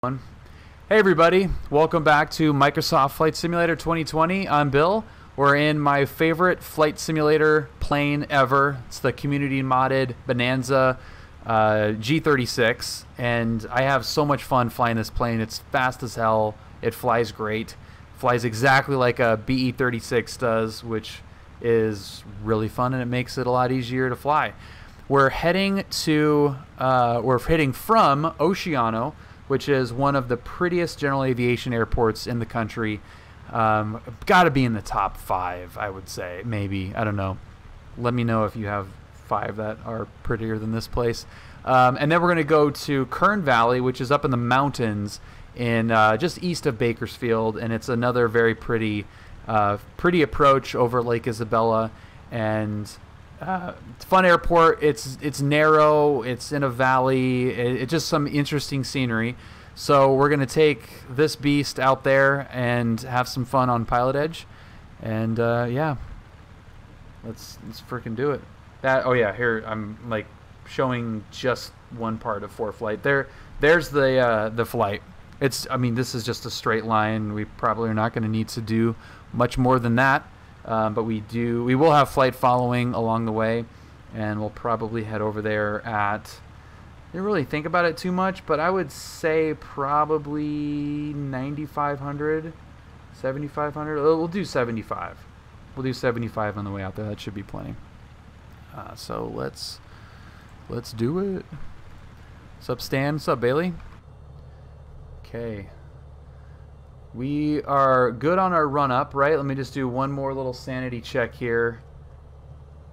Hey everybody, welcome back to Microsoft Flight Simulator 2020. I'm Bill. We're in my favorite flight simulator plane ever. It's the community modded Bonanza G36, and I have so much fun flying this plane. It's fast as hell. It flies great. Flies exactly like a BE-36 does, which is really fun, and it makes it a lot easier to fly. We're heading from Oceano, which is one of the prettiest general aviation airports in the country. Got to be in the top 5, I would say. Maybe. I don't know. Let me know if you have 5 that are prettier than this place. And then we're going to go to Kern Valley, which is up in the mountains in just east of Bakersfield. And it's another very pretty approach over Lake Isabella. And it's a fun airport. It's narrow. It's in a valley. It's just some interesting scenery. So we're gonna take this beast out there and have some fun on PilotEdge, and yeah, let's freaking do it. Oh yeah, here I'm like showing just one part of ForeFlight. There's the flight. I mean, this is just a straight line. We probably are not going to need to do much more than that. But we will have flight following along the way, and we'll probably head over there at, I didn't really think about it too much, but I would say probably 9,500, 7,500. We'll do 75. We'll do 75 on the way out there. That should be plenty. So let's do it. What's up, Stan? What's up, Bailey? Okay. We are good on our run up, right? Let me just do one more little sanity check here.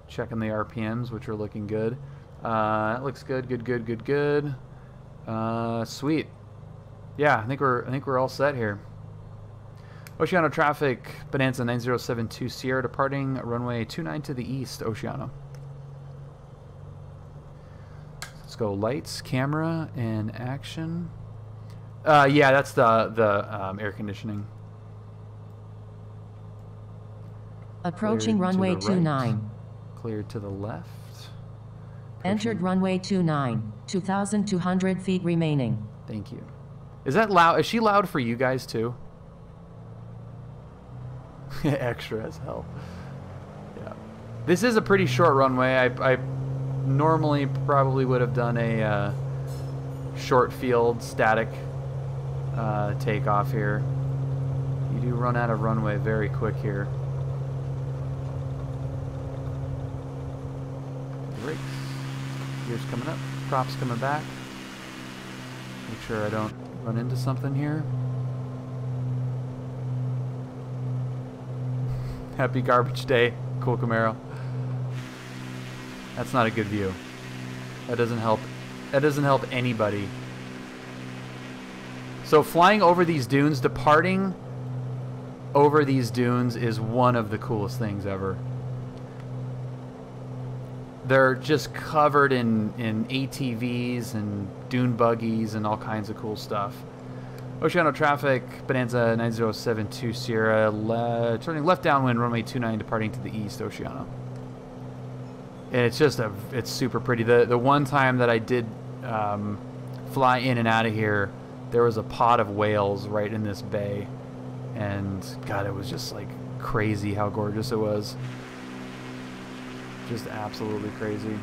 Checking the RPMs, which are looking good. That looks good, good. Sweet. Yeah, I think we're all set here. Oceano traffic, Bonanza 9072 Sierra departing runway 29 to the east, Oceano. Let's go lights, camera, and action. Yeah, that's the air conditioning. Approaching runway 29. Cleared to the left. Entered runway 29. 2,200 feet remaining. Thank you. Is that loud? Is she loud for you guys too? Extra as hell. Yeah. This is a pretty short runway. I normally probably would have done a short field static takeoff here. You do run out of runway very quick here. Brakes. Gears coming up. Props coming back. Make sure I don't run into something here. Happy garbage day, cool Camaro. That's not a good view. That doesn't help. That doesn't help anybody. So flying over these dunes, departing over these dunes is one of the coolest things ever. They're just covered in ATVs and dune buggies and all kinds of cool stuff. Oceano traffic, Bonanza 9072 Sierra, turning left downwind, runway 29, departing to the east, Oceano. And it's just it's super pretty. The one time that I did fly in and out of here, there was a pod of whales right in this bay, and God, it was just like crazy how gorgeous it was. Just absolutely crazy.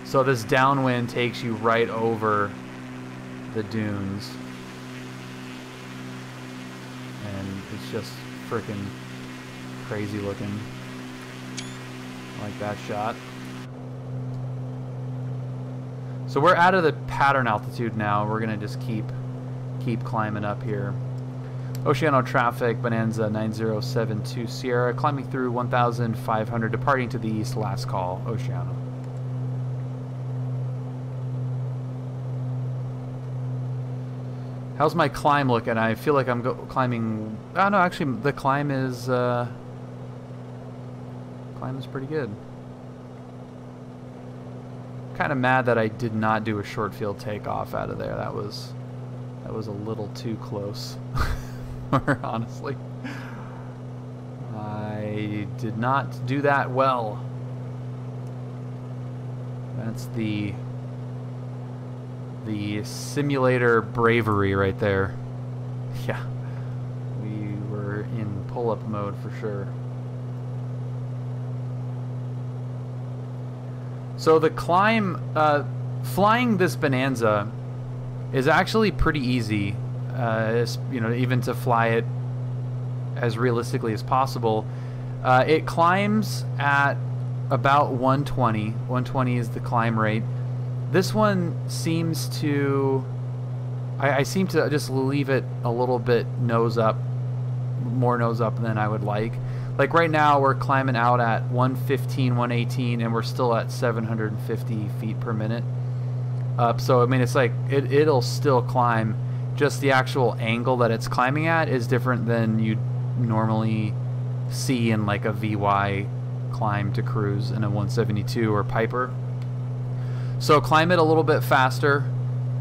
So this downwind takes you right over the dunes, and it's just freaking crazy looking. I like that shot. So we're out of the pattern altitude now. We're gonna just keep climbing up here. Oceano traffic, Bonanza 9072 Sierra, climbing through 1,500, departing to the east, last call, Oceano. How's my climb looking? I feel like I'm climbing. Oh no, actually the climb is pretty good. Kind of mad that I did not do a short field takeoff out of there. That was a little too close. Honestly, I did not do that well. That's the The simulator bravery right there. Yeah. We were in pull-up mode for sure. So the climb, flying this Bonanza is actually pretty easy. You know, even to fly it as realistically as possible. It climbs at about 120. 120 is the climb rate. This one seems to... I seem to just leave it a little bit nose up, more nose up than I would like. Like right now we're climbing out at 115, 118, and we're still at 750 feet per minute up. So I mean, it's like it'll still climb. Just the actual angle that it's climbing at is different than you'd normally see in like a VY climb to cruise in a 172 or Piper. So climb it a little bit faster,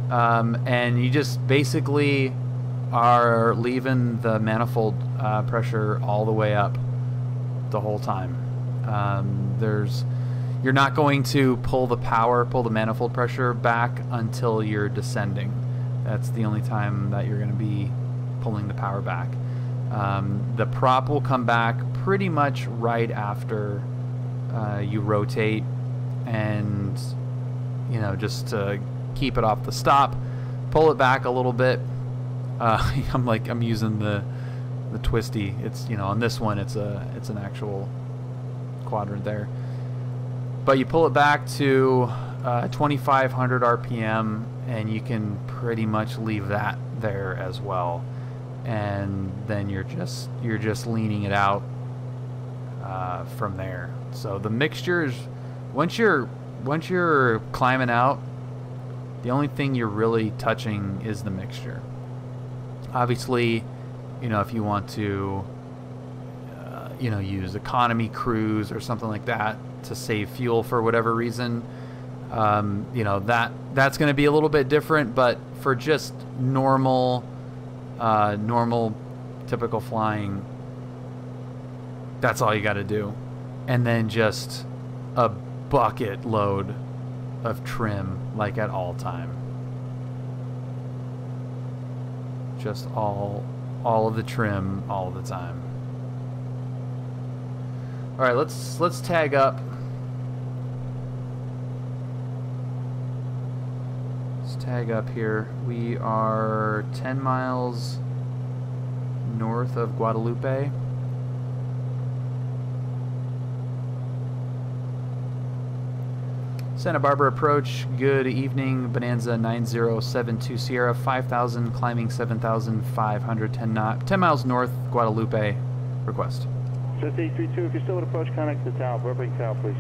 and you just basically are leaving the manifold pressure all the way up the whole time. You're not going to pull the manifold pressure back until you're descending. That's the only time that you're going to be pulling the power back. The prop will come back pretty much right after you rotate, and you know, just to keep it off the stop, pull it back a little bit. I'm using the twisty. It's, you know, on this one it's an actual quadrant there, but you pull it back to 2500 RPM, and you can pretty much leave that there as well, and then you're just leaning it out from there. So the mixtures, once you're climbing out, the only thing you're really touching is the mixture. Obviously, you know, if you want to you know, use economy cruise or something like that to save fuel for whatever reason, you know, that's going to be a little bit different. But for just normal typical flying, that's all you got to do. And then just a bucket load of trim, like at all time. Just all of the trim all the time. All right, let's tag up. Let's tag up here. We are 10 miles north of Guadalupe. Santa Barbara approach. Good evening. Bonanza 9072 Sierra 5000 climbing 7500 10 miles north Guadalupe. Request. 5832, if you're still at approach, contact the tower. Burbank Tower, please.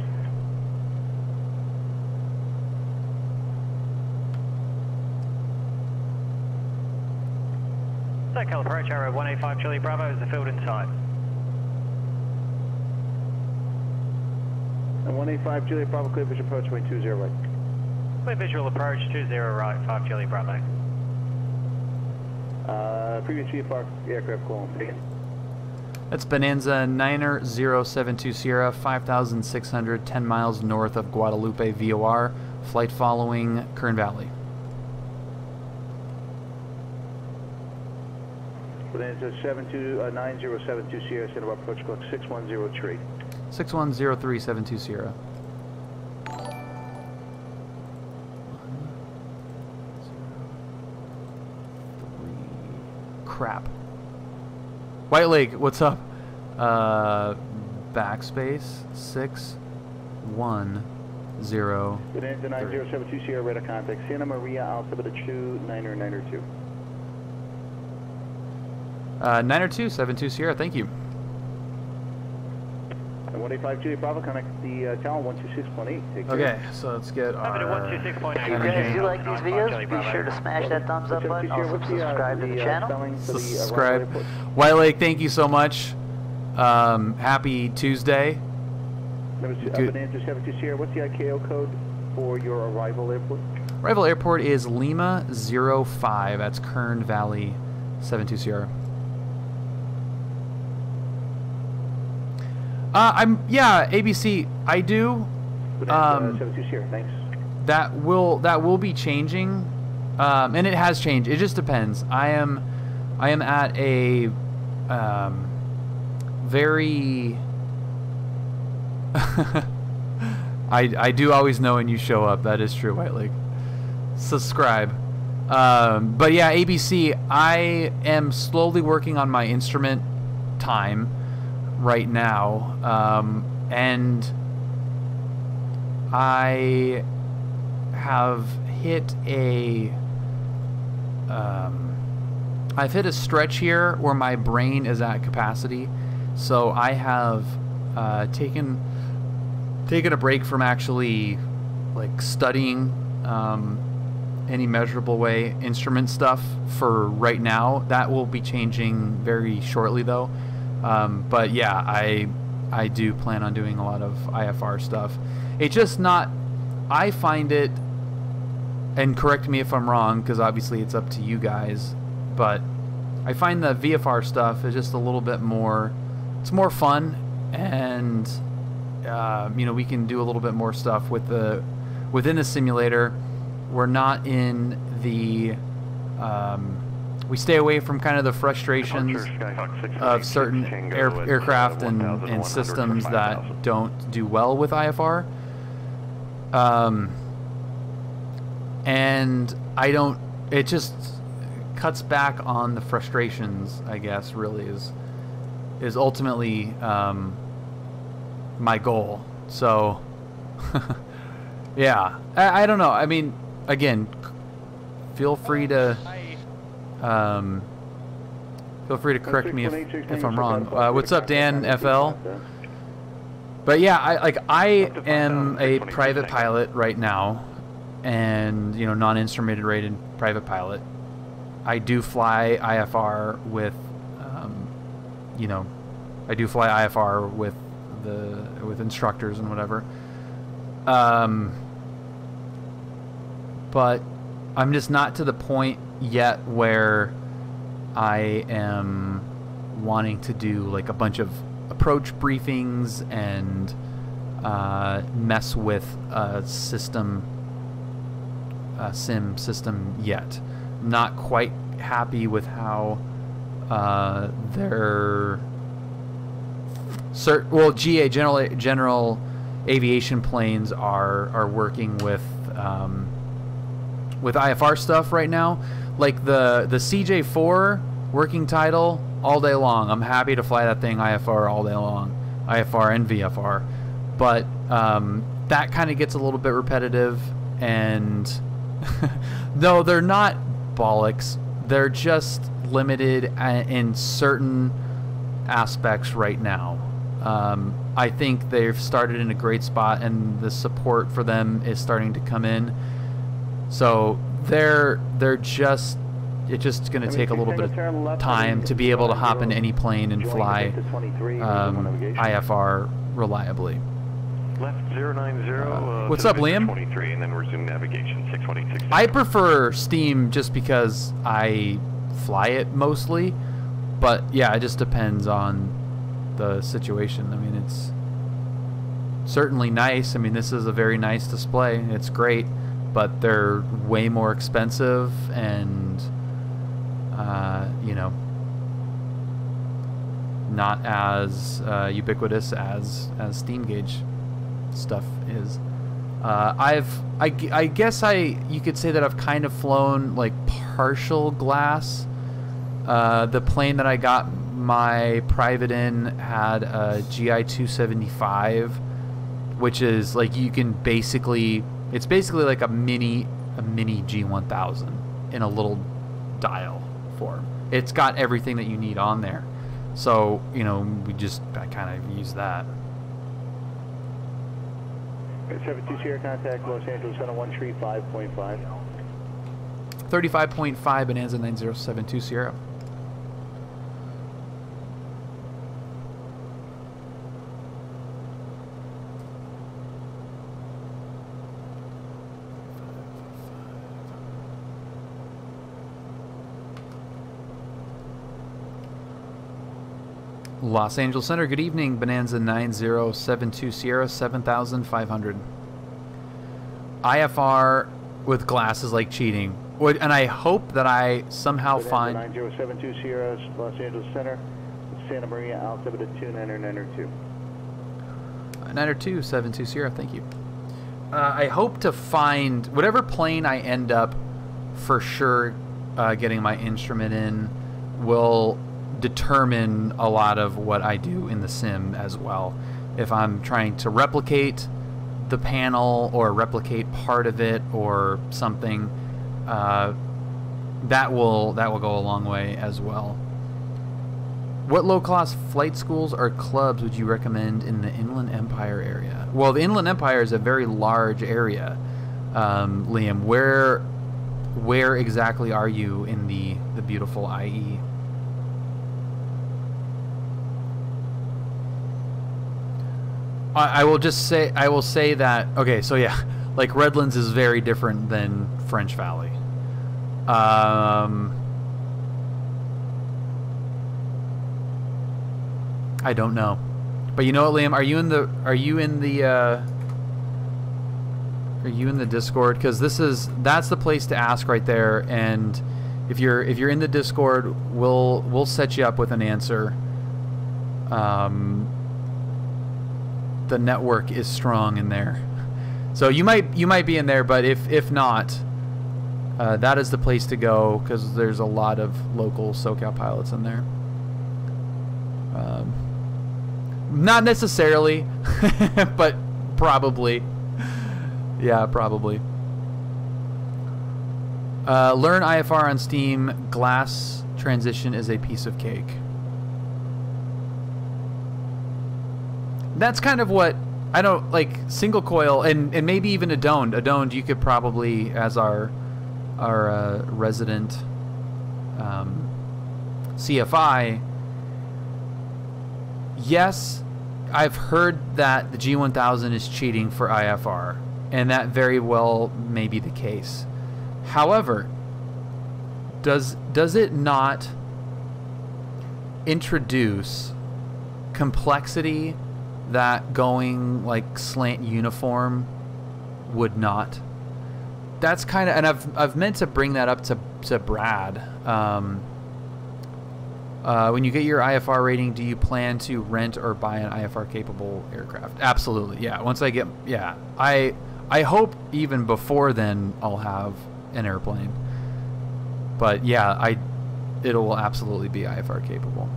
SoCal approach, arrow 185 Charlie Bravo is the field in sight. And 185 Juliet Bravo, clear visual approach, wing 20 right. Clear visual approach, 20 right, 5 Charlie Bravo. Previous Chief Park aircraft calling, again. That's Bonanza 9072 Sierra 5600 10 miles north of Guadalupe VOR. Flight following Kern Valley. Bonanza 9072 Sierra, Santa Barbara approach clock 6103. 610372 Sierra. Crap. White Lake, what's up? Backspace 6103. Bonanza 9072 Sierra, radar contact Santa Maria altimeter 2992. 90272 Sierra, thank you. And 185 Juliet Bravo, connect the tower 126.8. Okay, so let's get our... 126.8. Hey guys, if you like these videos, be sure to smash that thumbs up button. Also subscribe to the channel. Subscribe. White Lake, thank you so much. Happy Tuesday. Bonanza 72 Sierra, what's the ICAO code for your arrival airport? Arrival airport is Lima 05. That's Kern Valley 72 Sierra. Yeah, ABC, I do. 72 Sierra, thanks. That will be changing And it has changed. It just depends. I am at a very I do always know when you show up. That is true, White Lake. Subscribe. But yeah, ABC, I am slowly working on my instrument time right now, and I have hit a I've hit a stretch here where my brain is at capacity, so I have taken a break from actually like studying any measurable way instrument stuff for right now. That will be changing very shortly though. But yeah, I do plan on doing a lot of IFR stuff. It's just not, I find it, and correct me if I'm wrong because obviously it's up to you guys, but I find the VFR stuff is just a little bit more, it's more fun, and you know, we can do a little bit more stuff with within the simulator. We're not in the we stay away from kind of the frustrations of certain aircraft and systems that don't do well with IFR. And I don't, it just cuts back on the frustrations, I guess, really is ultimately my goal. So yeah, I don't know. I mean, again, feel free to correct me if I'm wrong. What's up, Dan FL? But yeah, I am a private pilot right now, and you know, non-instrumented rated private pilot. I do fly IFR with you know, I do fly IFR with instructors and whatever. But I'm just not to the point yet where I am wanting to do like a bunch of approach briefings and mess with a sim system yet. Not quite happy with how their general aviation planes are working with IFR stuff right now. Like the CJ4 working title all day long. I'm happy to fly that thing IFR all day long, IFR and VFR. But that kind of gets a little bit repetitive, and no, they're not bollocks. They're just limited in certain aspects right now. I think they've started in a great spot, and the support for them is starting to come in. So they're just, it's just going to take a little bit of time to be able to hop into any plane and fly IFR reliably. Left 090. What's up, Liam? 23, and then resume navigation 618. I prefer Steam just because I fly it mostly, but yeah, it just depends on the situation. I mean, it's certainly nice. I mean, this is a very nice display. It's great, but they're way more expensive, and you know, not as ubiquitous as Steam gauge stuff is. I guess you could say that I've kind of flown like partial glass. The plane that I got my private in had a GI 275, which is like, you can basically, it's basically like a mini G1000 in a little dial form. It's got everything that you need on there. So, you know, I kind of use that. 72 Sierra contact Los Angeles on 135.5. 35.5 Bonanza 9072 Sierra. Los Angeles Center, good evening. Bonanza 9072 Sierra 7500. IFR with glass is like cheating. and I hope that I somehow find 9072 Sierra, Los Angeles Center, Santa Maria, altimeter 2992. 90272 Sierra, thank you. I hope to find whatever plane I end up for sure getting my instrument in will determine a lot of what I do in the sim as well. If I'm trying to replicate the panel or replicate part of it or something, that will go a long way as well. What low-cost flight schools or clubs would you recommend in the Inland Empire area? Well, the Inland Empire is a very large area. Liam, where exactly are you in the beautiful IE? I will say that, okay, so yeah, like Redlands is very different than French Valley. I don't know, but you know what, Liam? Are you in the Discord? Because that's the place to ask right there. And if you're in the Discord, we'll set you up with an answer. The network is strong in there, so you might be in there. But if not, that is the place to go because there's a lot of local SoCal pilots in there. Not necessarily, but probably. Yeah, probably. Learn IFR on Steam. Glass transition is a piece of cake. That's kind of what I don't like. Single coil and maybe even Adoned. Adoned, you could probably, as our resident CFI. Yes, I've heard that the G1000 is cheating for IFR, and that very well may be the case. However, does it not introduce complexity that going like slant uniform would not? That's kind of, and I've meant to bring that up to Brad. When you get your IFR rating, do you plan to rent or buy an IFR capable aircraft? Absolutely, yeah. Once I get, yeah, I hope even before then I'll have an airplane. But yeah, it will absolutely be IFR capable.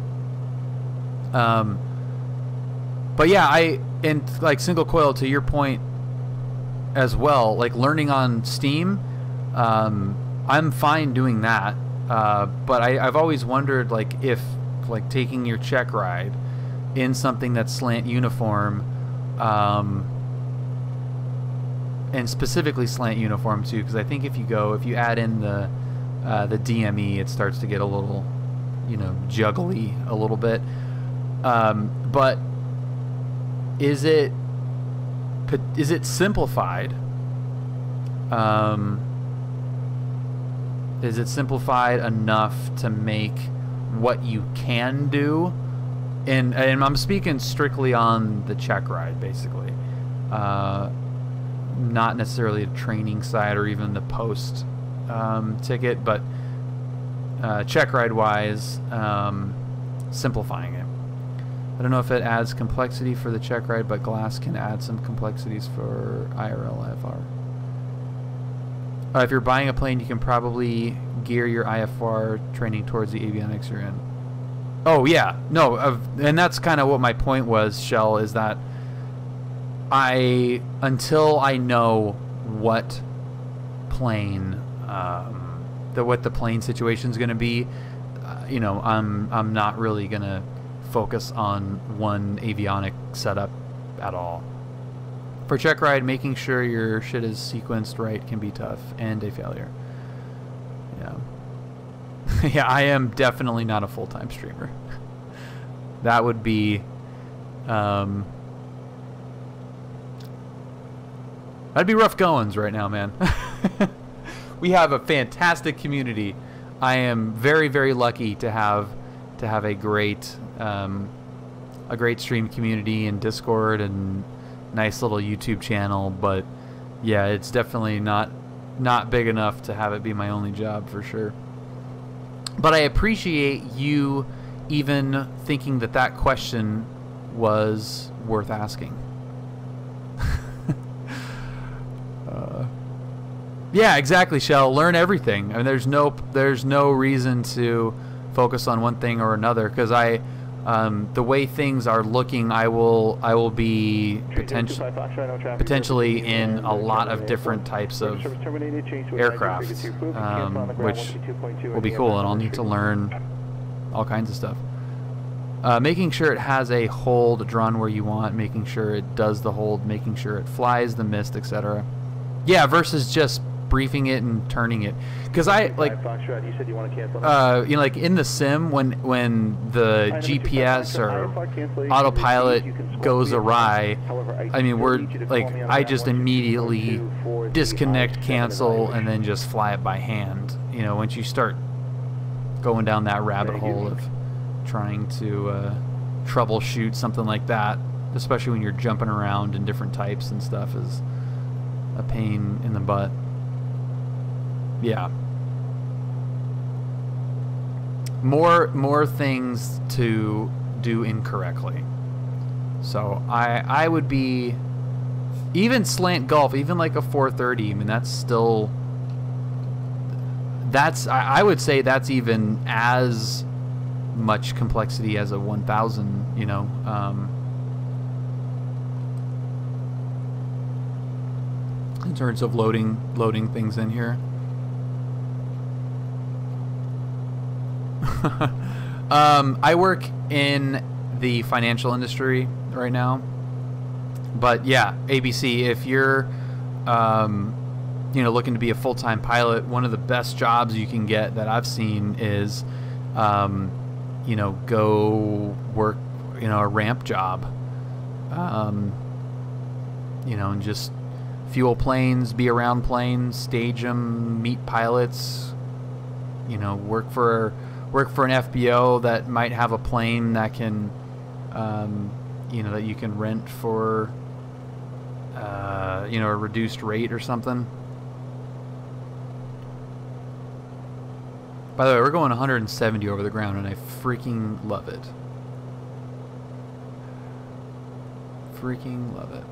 But yeah, and like single coil, to your point as well, like learning on Steam, I'm fine doing that. But I've always wondered, like, if like taking your check ride in something that's slant uniform, and specifically slant uniform too, because I think if you add in the DME, it starts to get a little, juggly a little bit. But is it simplified? Is it simplified enough to make what you can do? And I'm speaking strictly on the check ride, basically. Not necessarily the training side or even the post ticket, but check ride wise, simplifying it. I don't know if it adds complexity for the check ride, but glass can add some complexities for IRL IFR. If you're buying a plane, you can probably gear your IFR training towards the avionics you're in. Oh yeah, no, and that's kind of what my point was, Shell, is that until I know what plane, what the plane situation is going to be, I'm not really going to focus on one avionic setup at all. For check ride, making sure your shit is sequenced right can be tough and a failure. Yeah. Yeah, I am definitely not a full-time streamer. That would be that'd be rough goings right now, man. We have a fantastic community. I am very, very lucky to have a great stream community in Discord and nice little YouTube channel, but yeah, it's definitely not not big enough to have it be my only job for sure. But I appreciate you even thinking that that question was worth asking. Yeah, exactly, Shell. Learn everything. I mean, there's no reason to focus on one thing or another, because the way things are looking, I will be potentially in a lot of different types of aircraft, which will be cool, and I'll need to learn all kinds of stuff. Making sure it has a hold drawn where you want, making sure it does the hold, making sure it flies the mist, etc. Yeah, versus just briefing it and turning it, because I like you know, like in the sim when the GPS or autopilot goes awry, I mean, I just immediately disconnect, cancel, and then just fly it by hand. You know, once you start going down that rabbit hole of trying to troubleshoot something like that, especially when you're jumping around in different types and stuff, is a pain in the butt. Yeah. More things to do incorrectly. So I would be, even slant golf, even like a 430, I mean, that's still, I would say that's even as much complexity as a 1000, you know. In terms of loading things in here. I work in the financial industry right now, but yeah, ABC, if you're you know, looking to be a full-time pilot, one of the best jobs you can get that I've seen is you know, go work, you know, a ramp job, you know, and just fuel planes, be around planes, stage them, meet pilots, you know, work for an FBO that might have a plane that can, you know, that you can rent for, you know, a reduced rate or something. By the way, we're going 170 over the ground, and I freaking love it. Freaking love it.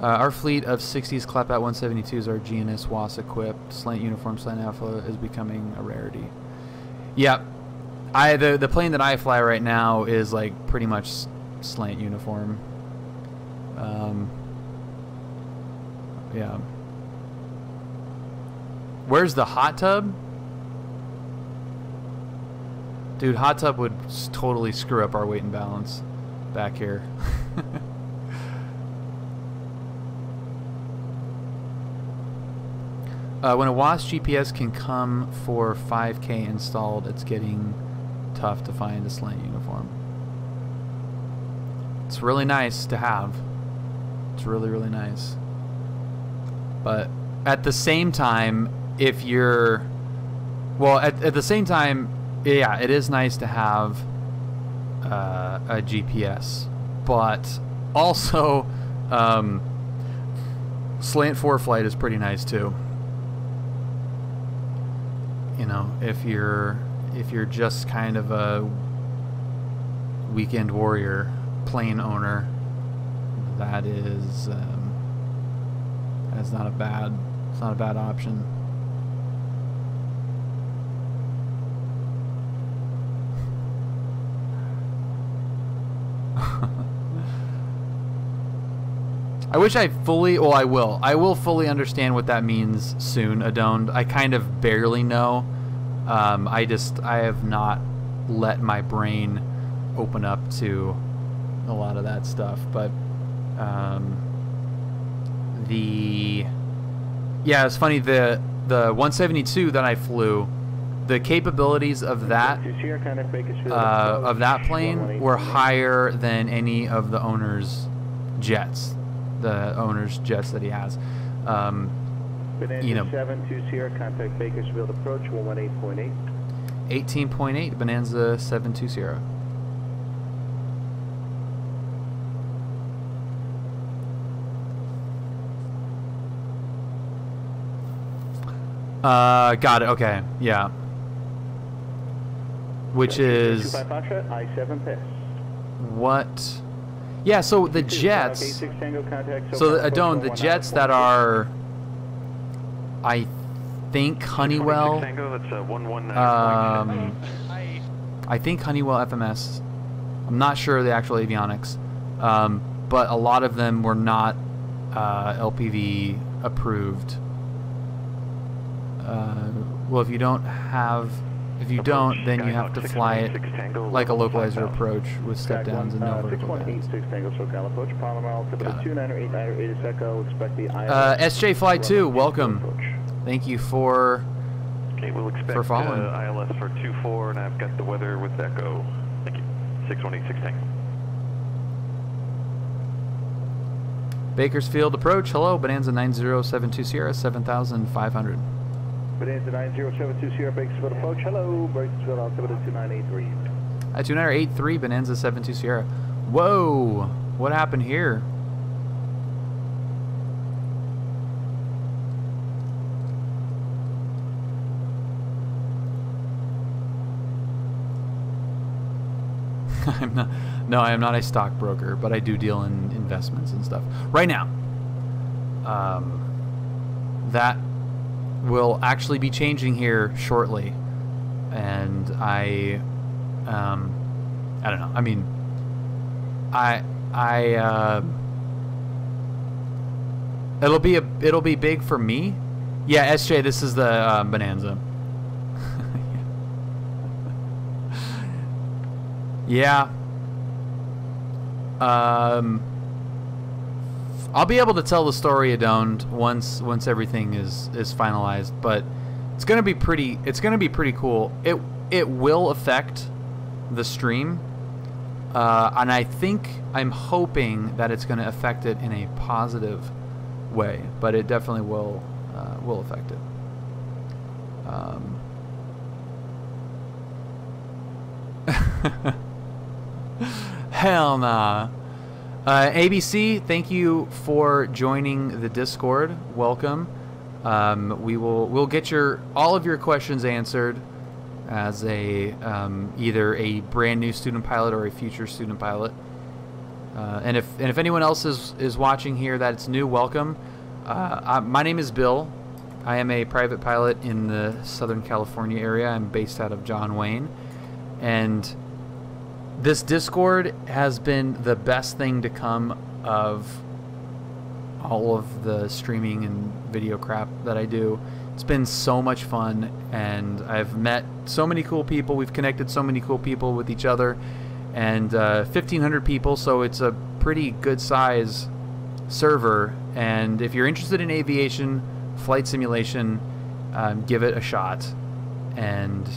Our fleet of 60s clap out 172s are GNS WAS equipped. Slant uniform, slant alpha is becoming a rarity. Yeah, the plane that I fly right now is like pretty much slant uniform. Yeah. Where's the hot tub? Dude, hot tub would totally screw up our weight and balance back here. When a WAS GPS can come for 5K installed, it's getting tough to find a slant uniform. It's really nice to have. It's really, really nice. But at the same time, if you're... Well, at the same time, yeah, it is nice to have a GPS. But also, slant 4 flight is pretty nice too. You know, if you're just kind of a weekend warrior plane owner, that is that's not a bad option. I wish I fully, well, I will fully understand what that means soon, Adoned. I kind of barely know. I have not let my brain open up to a lot of that stuff, but yeah, it's funny, the 172 that I flew, the capabilities of that plane were higher than any of the owner's jets. The owner's jets that he has. You know, 72 Sierra, contact Bakersfield approach 118.8. 18.8 Bonanza 72 Sierra. Got it. Okay. Yeah. Which is I-7 pass. what? Yeah. So the jets. So Adone, the jets that are, I think Honeywell. I think Honeywell FMS. I'm not sure of the actual avionics, but a lot of them were not LPV approved. Well, if you don't, then you have to fly it like a localizer approach with step downs and no vertical bands. SJ Fly 2, welcome. Thank you for following. ILS for 24, and I've got the weather with Echo. Thank you. 6186 Tango. Bakersfield approach. Hello, Bonanza 9072 Sierra 7500. Bonanza 9072 Sierra, Bakersfield approach. Hello, Bakersfield altimeter 2983. 2983 Bonanza 72 Sierra. Whoa, what happened here? I am not a stockbroker, but I do deal in investments and stuff. Right now, that will actually be changing here shortly, and I don't know. I mean, it'll be big for me. Yeah, SJ, this is the Bonanza. Yeah. I'll be able to tell the story Adoned once everything is finalized, but it's gonna be pretty cool. It will affect the stream, and I'm hoping that it's gonna affect it in a positive way, but it definitely will affect it. Hell nah. ABC, thank you for joining the Discord. Welcome. We'll get all of your questions answered as either a brand new student pilot or a future student pilot. And if anyone else is watching here that's new, welcome. My name is Bill. I am a private pilot in the Southern California area. I'm based out of John Wayne, and this Discord has been the best thing to come of all of the streaming and video crap that I do. It's been so much fun, and I've met so many cool people. We've connected so many cool people with each other, and 1,500 people, so it's a pretty good size server. And if you're interested in aviation, flight simulation, give it a shot. And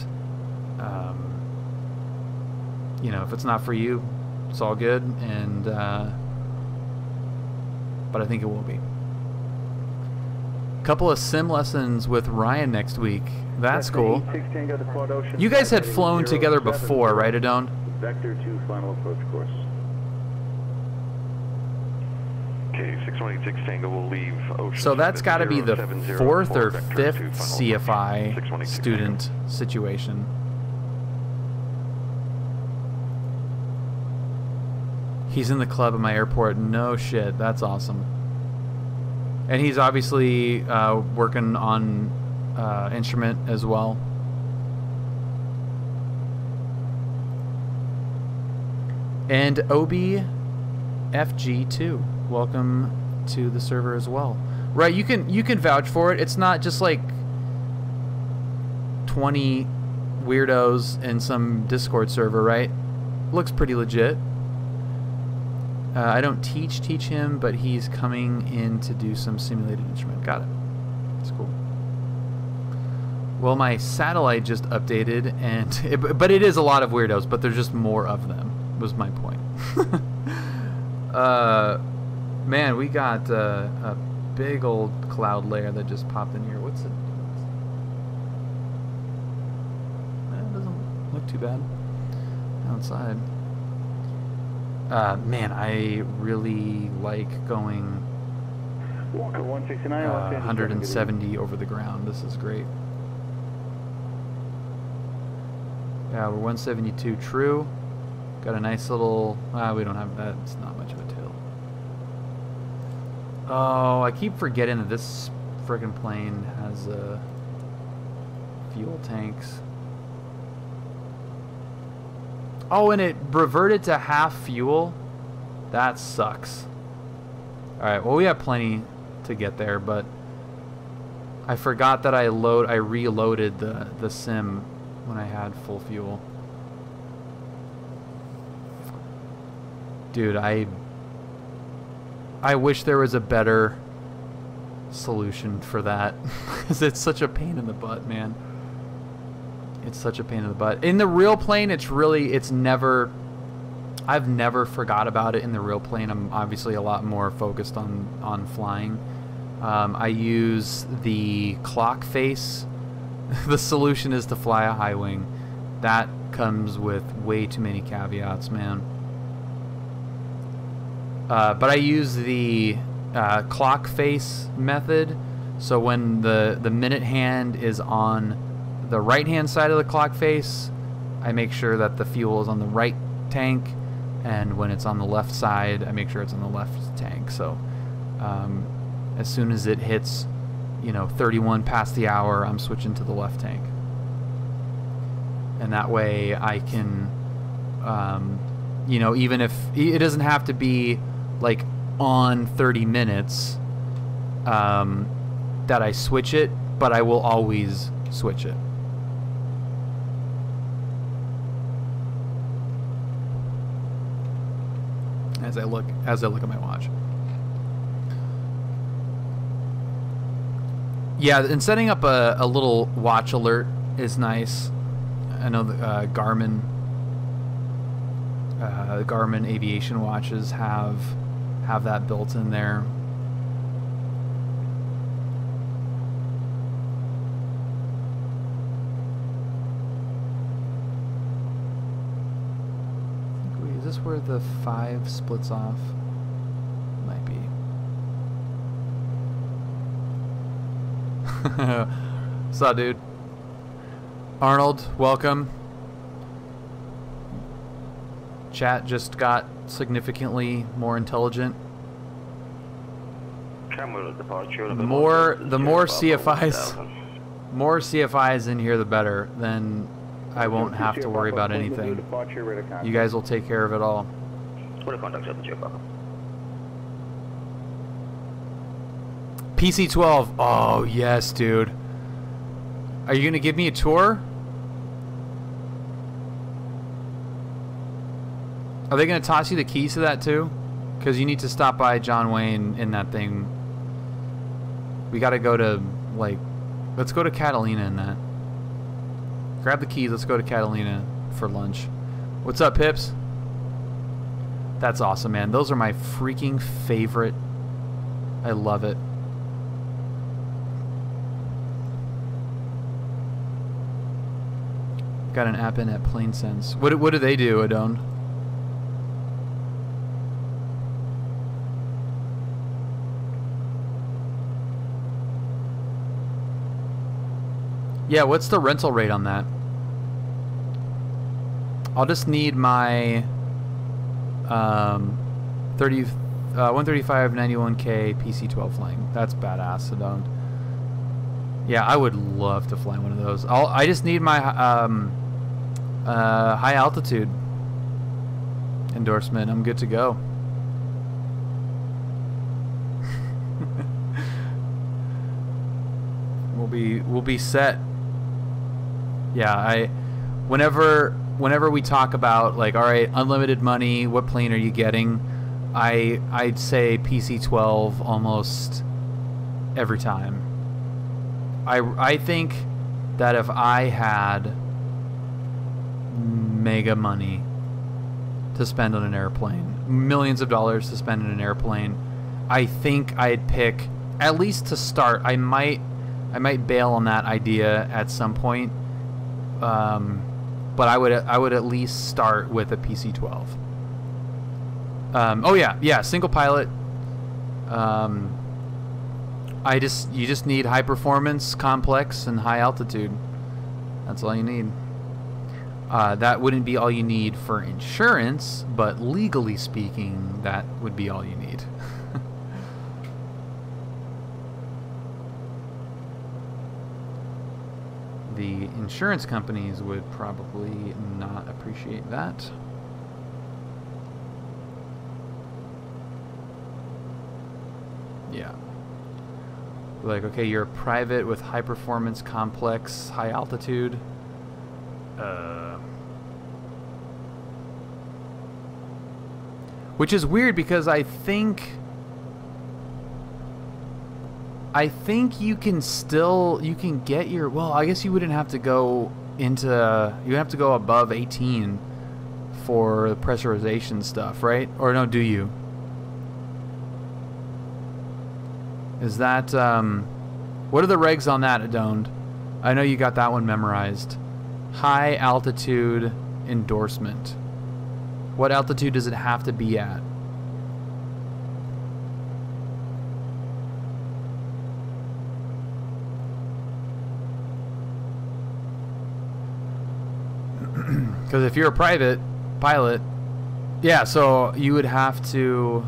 you know, if it's not for you, it's all good, and but I think it will be. Couple of sim lessons with Ryan next week. That's cool. You guys had flown together before, right, Adone? Vector to final approach course. Okay, 6186 Tango will leave Ocean. So that's got to be the 4th or 5th CFI student situation. He's in the club at my airport. No shit. That's awesome. And he's obviously working on instrument as well. And OBFG2, welcome to the server as well. Right, you can vouch for it. It's not just like 20 weirdos in some Discord server, right? Looks pretty legit. I don't teach him, but he's coming in to do some simulated instrument. Got it. That's cool. Well, my satellite just updated, and but it is a lot of weirdos, but there's just more of them, was my point. Man, we got a big old cloud layer that just popped in here. What's it? It doesn't look too bad outside. Man, I really like going Walker 169, 170 over the ground. This is great. Yeah, we're 172 true. Got a nice little... we don't have that. It's not much of a tail. Oh, I keep forgetting that this frickin' plane has fuel tanks. Oh, and it reverted to half fuel? That sucks. Alright, well, we have plenty to get there, but I forgot that I reloaded the sim when I had full fuel. Dude, I wish there was a better solution for that, because it's such a pain in the butt, man. It's such a pain in the butt. In the real plane, I've never forgot about it in the real plane. I'm obviously a lot more focused on flying. I use the clock face. The solution is to fly a high wing. That comes with way too many caveats, man. But I use the clock face method. So when the minute hand is on the right hand side of the clock face, I make sure that the fuel is on the right tank, and when it's on the left side, I make sure it's on the left tank. So as soon as it hits, 31 past the hour, I'm switching to the left tank, and that way I can even if it doesn't have to be like on 30 minutes that I switch it, but I will always switch it. As I look at my watch. Yeah, and setting up a little watch alert is nice. I know the Garmin Aviation watches have that built in there. Is this where the 5 splits off? Might be. Saw, dude. Arnold, welcome. Chat just got significantly more intelligent. The more CFIs in here, the better. Then I won't have to worry about anything. You guys will take care of it all. PC-12. Oh, yes, dude. Are you going to give me a tour? Are they going to toss you the keys to that, too? Because you need to stop by John Wayne in that thing. We got to go to, like... Let's go to Catalina in that. Grab the keys. Let's go to Catalina for lunch. What's up, Pips? That's awesome, man. Those are my freaking favorite. I love it. Got an app in at PlaneSense. What do they do, Adon? Yeah, what's the rental rate on that? I'll just need my 135 91K PC-12 flying. That's badass, Adon. Yeah, I would love to fly one of those. I just need my high altitude endorsement. I'm good to go. We'll be set. Yeah, whenever we talk about, like, all right, unlimited money, what plane are you getting? I'd say PC-12 almost every time. I think that if I had mega money to spend on an airplane, millions of dollars to spend on an airplane, I think I'd pick, at least to start, I might bail on that idea at some point, but I would at least start with a PC-12. Oh yeah, single pilot. You just need high performance, complex, and high altitude. That's all you need. That wouldn't be all you need for insurance, but legally speaking, that would be all you need. The insurance companies would probably not appreciate that. Yeah. Like, okay, you're a private with high performance, complex, high altitude. Which is weird because I think you can get your, well, I guess you wouldn't have to go you have to go above 18 for the pressurization stuff, right? Or no, do you? Is that, what are the regs on that, Adoned? I know you got that one memorized. High altitude endorsement. What altitude does it have to be at? Because if you're a private pilot, yeah, so you would have to,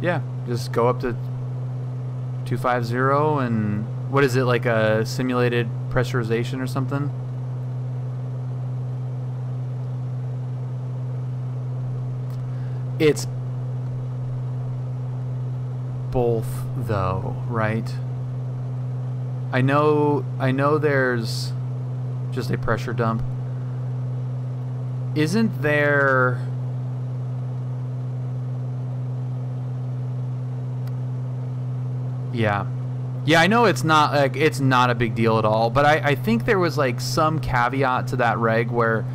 yeah, just go up to 250 and what is it, like a simulated pressurization or something? It's both though, right? I know there's just a pressure dump. Isn't there? Yeah, I know it's not a big deal at all, but I think there was like some caveat to that reg where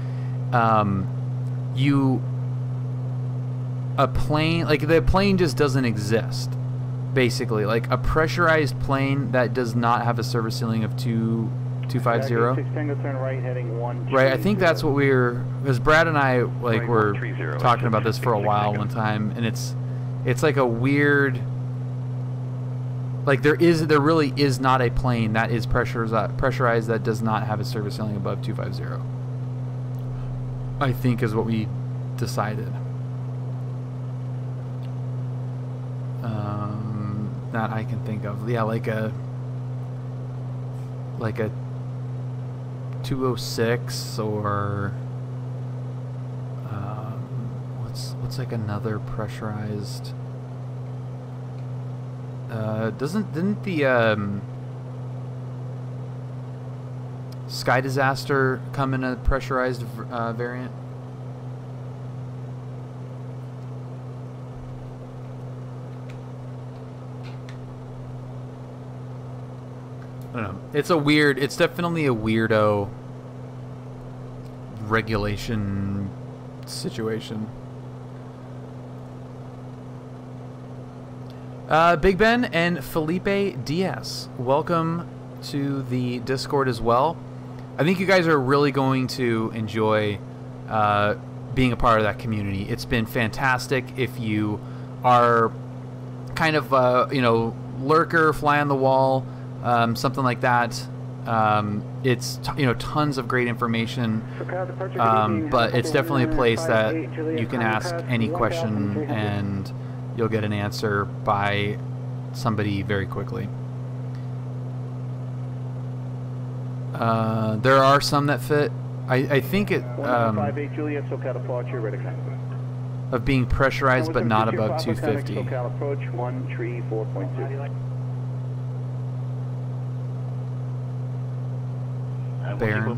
a plane, like the plane just doesn't exist, basically. Like a pressurized plane that does not have a service ceiling of 250. Right, I think that's what because Brad and I like were talking about this for a while one time, and it's like a weird, like there really is not a plane that is pressurized that does not have a service ceiling above 250. I think is what we decided. That I can think of. Yeah, like a 206 or what's like another pressurized. Didn't the Sky Disaster come in a pressurized variant? I don't know. It's definitely a weirdo regulation situation. Big Ben and Felipe Diaz, welcome to the Discord as well. I think you guys are really going to enjoy being a part of that community. It's been fantastic. If you are kind of lurker, fly on the wall, something like that, it's tons of great information, but it's definitely a place that you can ask any question and you'll get an answer by somebody very quickly. There are some that fit. I think it of being pressurized but not above 250. Baron.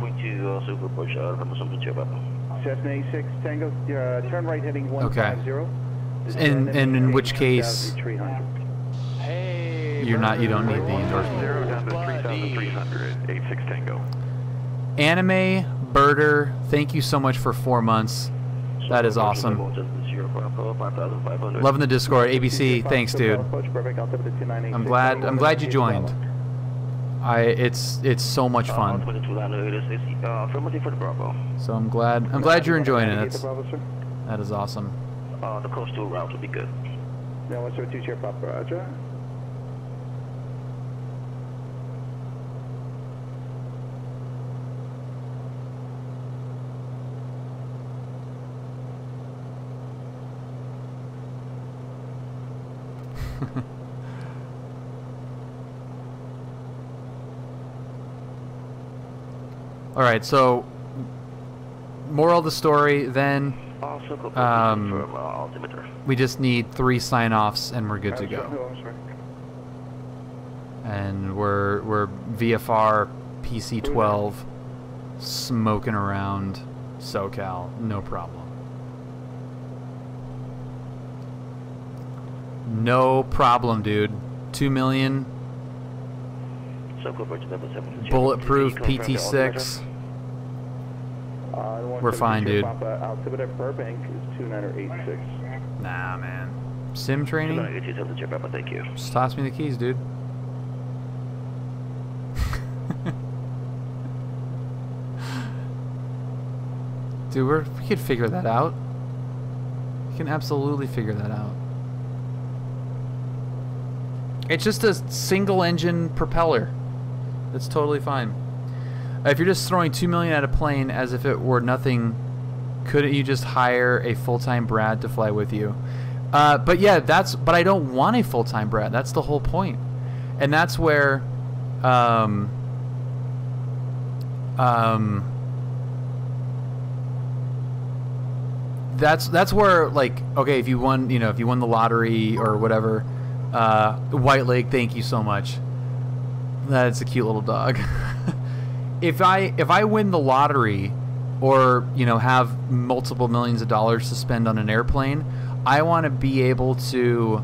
Turn right heading 150. Okay. And in which case, you don't need the endorsement. 0 down to 3,300, 86 Tango. Anime Birder, thank you so much for 4 months. That is awesome. Loving the Discord. ABC, thanks, dude. I'm glad you joined. It's so much fun. So I'm glad you're enjoying it. That is awesome. The coastal route would be good. Now 172 Sierra Papa, roger. All right, so moral of the story then, we just need 3 sign-offs and we're good to go. And we're VFR PC-12 smoking around SoCal, no problem. No problem, dude. 2 million. Bulletproof PT6. We're fine, dude. Nah, man. Sim training? Just toss me the keys, dude. Dude, we could figure that out. We can absolutely figure that out. It's just a single engine propeller. That's totally fine. If you're just throwing 2 million at a plane as if it were nothing, couldn't you just hire a full-time Brad to fly with you? But yeah, but I don't want a full-time Brad. That's the whole point. And that's where that's where, like, okay, if you won the lottery or whatever, White Lake, thank you so much. That's a cute little dog. If I win the lottery, or have multiple millions of dollars to spend on an airplane, I want to be able to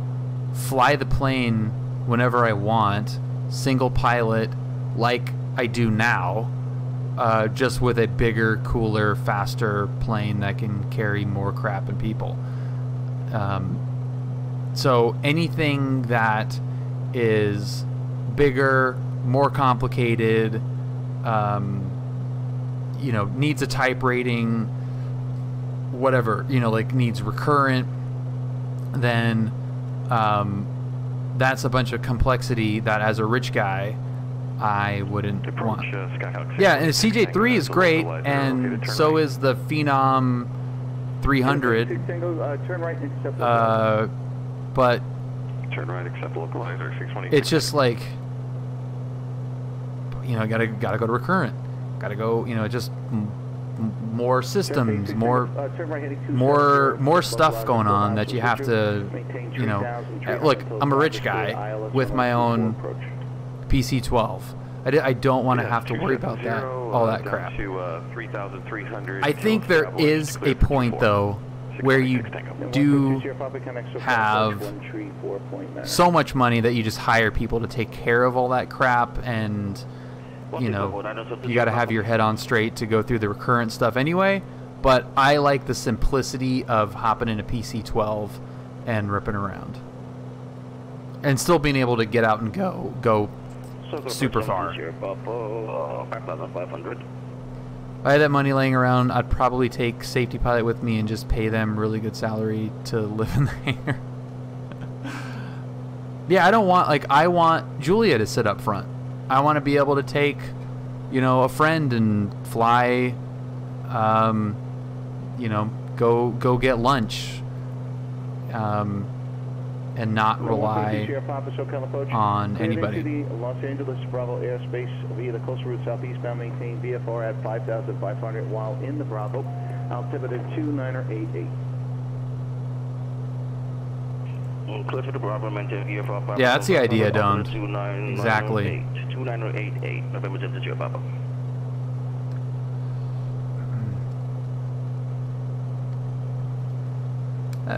fly the plane whenever I want, single pilot, like I do now, just with a bigger, cooler, faster plane that can carry more crap and people. So anything that is bigger, more complicated, needs a type rating, whatever, like needs recurrent, then that's a bunch of complexity that as a rich guy I wouldn't want. Yeah, and the CJ3 is great, and so is the Phenom 300. But turn right, accept localizer 620. It's just like, gotta go to recurrent, gotta go, just more systems, more stuff going on that you have to, look, I'm a rich guy with my own PC-12. I don't want to have to worry about that, all that crap. I think there is a point though where you do have so much money that you just hire people to take care of all that crap, and you got to have your head on straight to go through the recurrent stuff anyway. But I like the simplicity of hopping in a PC-12 and ripping around, and still being able to get out and go super far. If I had that money laying around, I'd probably take safety pilot with me and just pay them really good salary to live in the hangar. Yeah, I don't want, I want Julia to sit up front. I want to be able to take, a friend and fly, go get lunch, and not rely on anybody. Los Angeles Bravo airspace via the coastal route southeastbound. Maintain VFR at 5,500 while in the Bravo. Altimeter 2988. Yeah, that's the idea, Don. Exactly. 2988. November 10 Papa.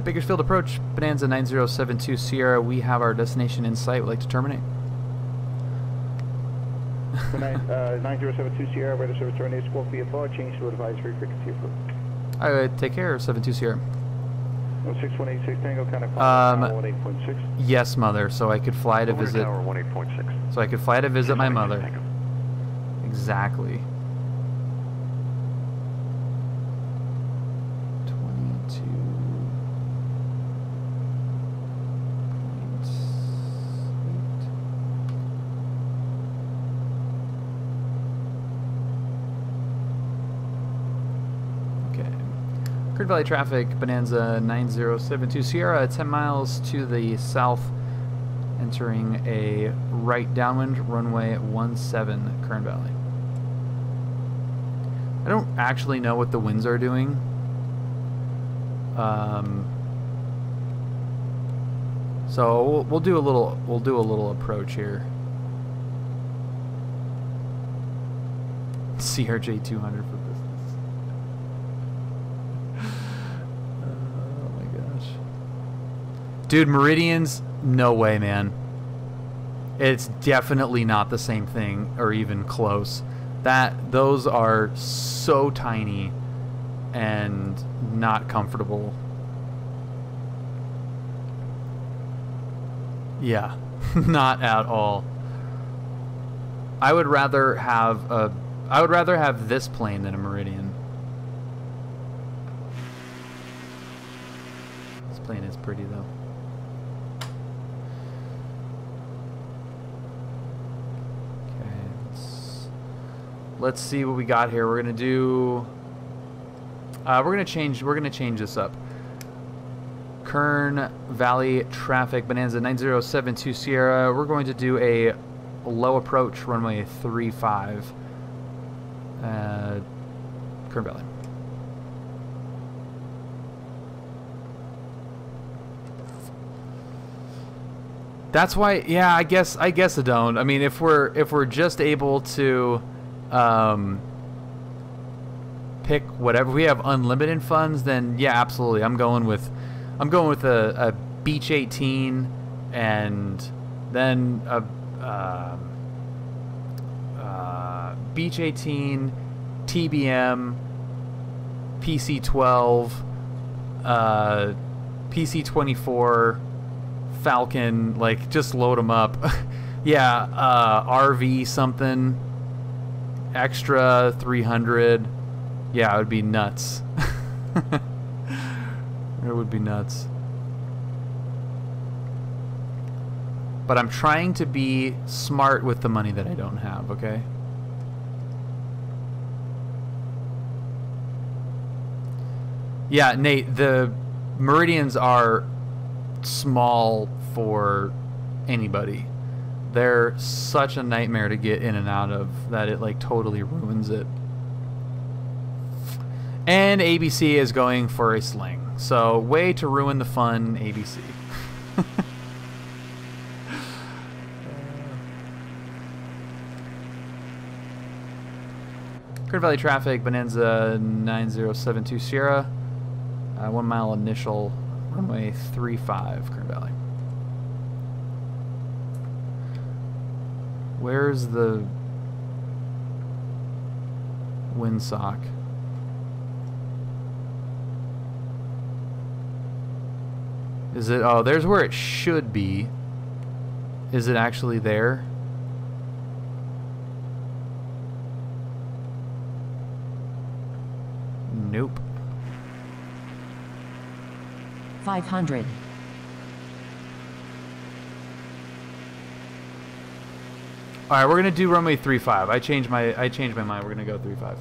Bakersfield approach, Bonanza 9072 Sierra. We have our destination in sight. We'd like to terminate. 9072 Sierra, ready to service terminate, squawk VFR, change to advisory frequency approved. Alright, take care, 72 Sierra. 6186 Tango, kind of 18.6. Yes, mother. So I could fly to visit. Tower 18.6. So I could fly to visit my mother. Exactly. 22. Kern Valley traffic, Bonanza 9072 Sierra, 10 miles to the south, entering a right downwind, runway 17, Kern Valley. I don't actually know what the winds are doing. So we'll do a little approach here. CRJ 200 for business. Oh my gosh. Dude, Meridians, no way, man. It's definitely not the same thing or even close. Those are so tiny and not comfortable. Yeah, not at all. I would rather have this plane than a Meridian. This plane is pretty though. Okay, let's see what we got here. We're gonna do. We're gonna change this up. Kern Valley traffic, Bonanza 9072 Sierra. We're going to do a low approach, runway 35. Kern Valley. That's why, yeah. I guess I don't. I mean, if we're just able to pick whatever, we have unlimited funds, then yeah, absolutely. I'm going with a Beach 18 and then a Beach 18, TBM, PC-12, PC-24, Falcon, like just load them up. Yeah, RV something, extra 300. Yeah, it would be nuts. It would be nuts. But I'm trying to be smart with the money that I don't have, okay? Yeah, Nate, the Meridians are small for anybody. They're such a nightmare to get in and out of that it like totally ruins it. And ABC is going for a sling. So, way to ruin the fun, ABC. Kern Valley traffic, Bonanza 9072 Sierra. 1 mile initial, runway 35, Kern Valley. Where's the windsock? Is it? Oh, there's where it should be. Is it actually there? Nope. 500. All right, we're gonna do runway 35. I changed my mind. We're gonna go 35.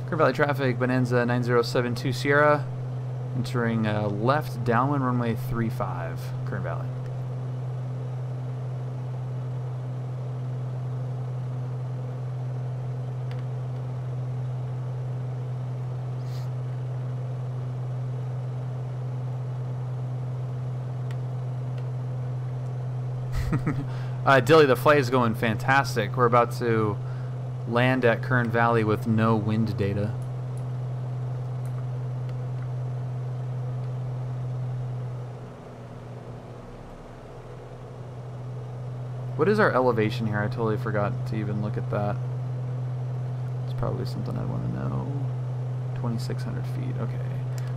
Kern Valley traffic, Bonanza 9072 Sierra, entering left downwind runway 35, Kern Valley. Dilly, the flight is going fantastic. We're about to land at Kern Valley with no wind data. What is our elevation here? I totally forgot to even look at that. It's probably something I want to know. 2,600 feet, okay.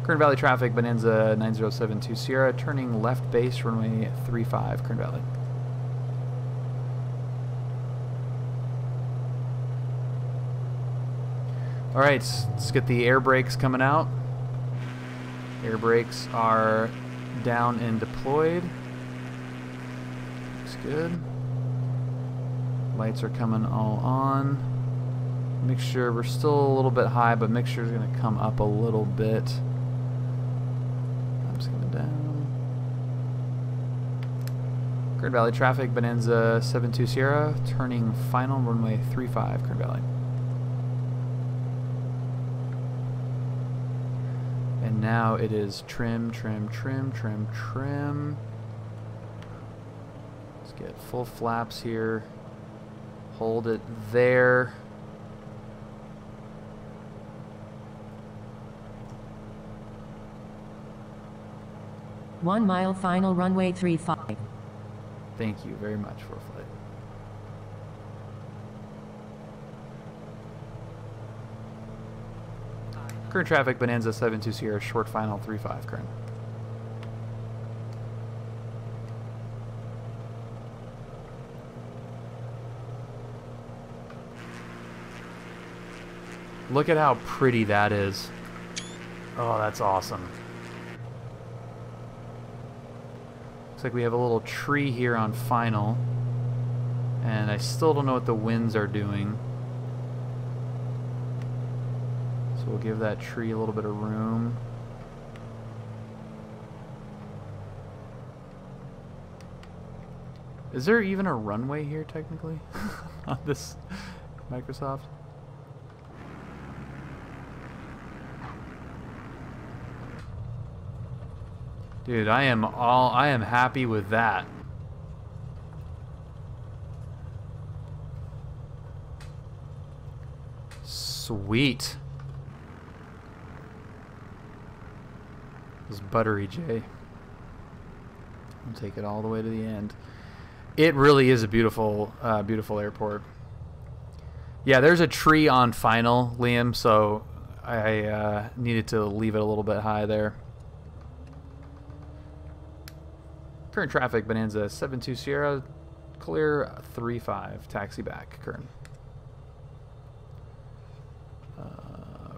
Kern Valley traffic, Bonanza 9072 Sierra, turning left base, runway 35, Kern Valley. Alright, let's get the air brakes coming out. Air brakes are down and deployed. Looks good. Lights are coming all on. Mixture, we're still a little bit high, but mixture is going to come up a little bit. I'm just coming down. Kern Valley traffic, Bonanza 72 Sierra, turning final, runway 35, Kern Valley. And now it is trim, trim, trim, trim, trim. Let's get full flaps here. Hold it there. One mile final runway 35. Thank you very much for flight. Current traffic, Bonanza 72 Sierra, short final 35 current. Look at how pretty that is. Oh, that's awesome. Looks like we have a little tree here on final. And I still don't know what the winds are doing. So we'll give that tree a little bit of room. Is there even a runway here technically on this Microsoft? Dude, I am happy with that. Sweet. This buttery J. I'll take it all the way to the end. It really is a beautiful, beautiful airport. Yeah, there's a tree on final, Liam, so I needed to leave it a little bit high there. Current traffic, Bonanza 72 Sierra, clear 35, taxi back, current.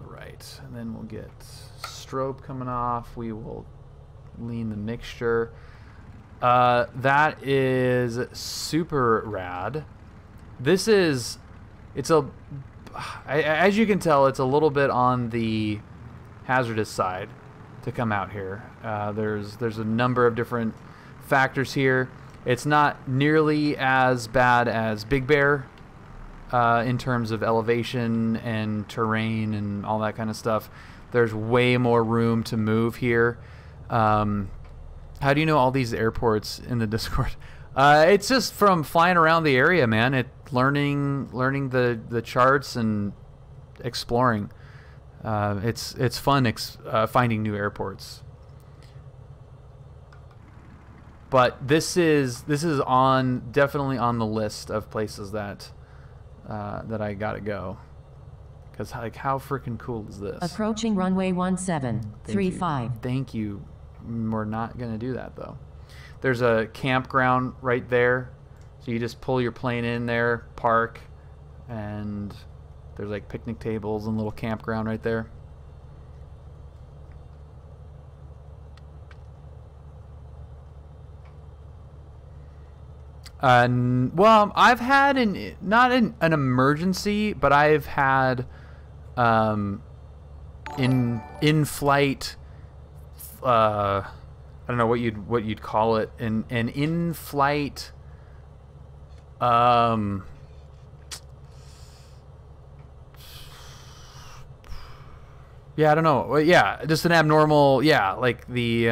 Right, and then we'll get strobe coming off. We will lean the mixture. That is super rad. This is, as you can tell, it's a little bit on the hazardous side to come out here. There's a number of different factors here. It's not nearly as bad as Big Bear in terms of elevation and terrain and all that kind of stuff. There's way more room to move here. How do you know all these airports in the Discord? It's just from flying around the area, man. Learning the charts and exploring. It's fun finding new airports. But this is definitely on the list of places that I gotta go. Because like, how freaking cool is this? Approaching runway 1735. Thank you. We're not gonna do that though. There's a campground right there, so you just pull your plane in there, park, and there's like picnic tables and little campground right there. Well, I've had not an emergency, but I've had in-flight. I don't know what you'd call it. An in-flight. Yeah, I don't know. Well, yeah, just an abnormal. Yeah, like the.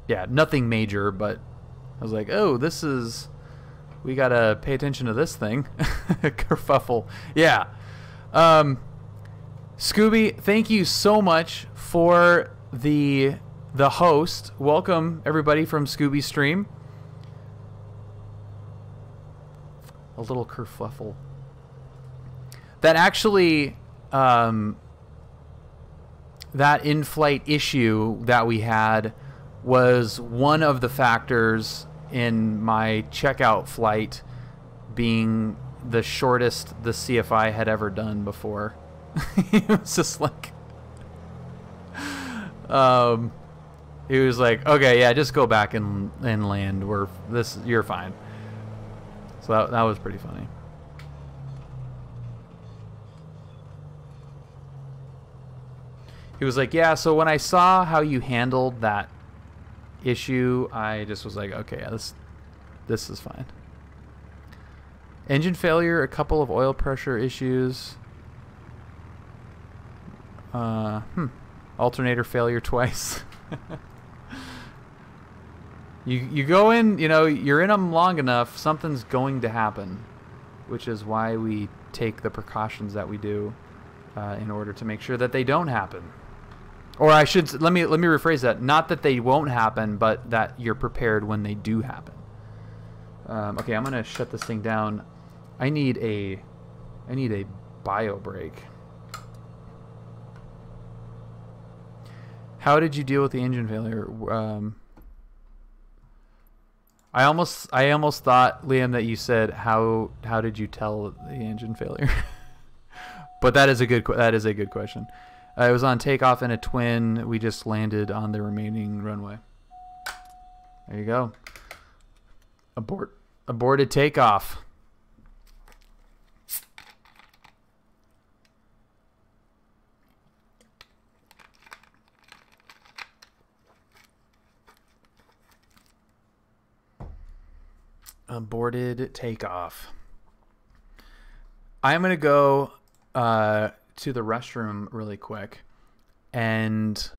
Yeah, nothing major, but I was like, oh, this is We gotta pay attention to this thing. Kerfuffle. Yeah. Scooby, thank you so much for the host. Welcome everybody from Scooby Stream. A little kerfuffle. That actually, that in-flight issue that we had was one of the factors in my checkout flight being the shortest the CFI had ever done before. It was just like, he was like, okay, yeah, just go back and land. You're fine. So that was pretty funny. He was like, yeah, so when I saw how you handled that issue, I just was like, okay, yeah, this is fine. Engine failure, a couple of oil pressure issues. Alternator failure twice. You go in, you're in them long enough, something's going to happen, which is why we take the precautions that we do in order to make sure that they don't happen. Or I should let me rephrase that. Not that they won't happen, but that you're prepared when they do happen. Okay, I'm gonna shut this thing down. I need a bio break. How did you deal with the engine failure? I almost thought, Liam, that you said how did you tell the engine failure? But that is a good question. It was on takeoff in a twin. We just landed on the remaining runway. There you go. Aborted takeoff. Aborted takeoff. I'm going to go to the restroom really quick, and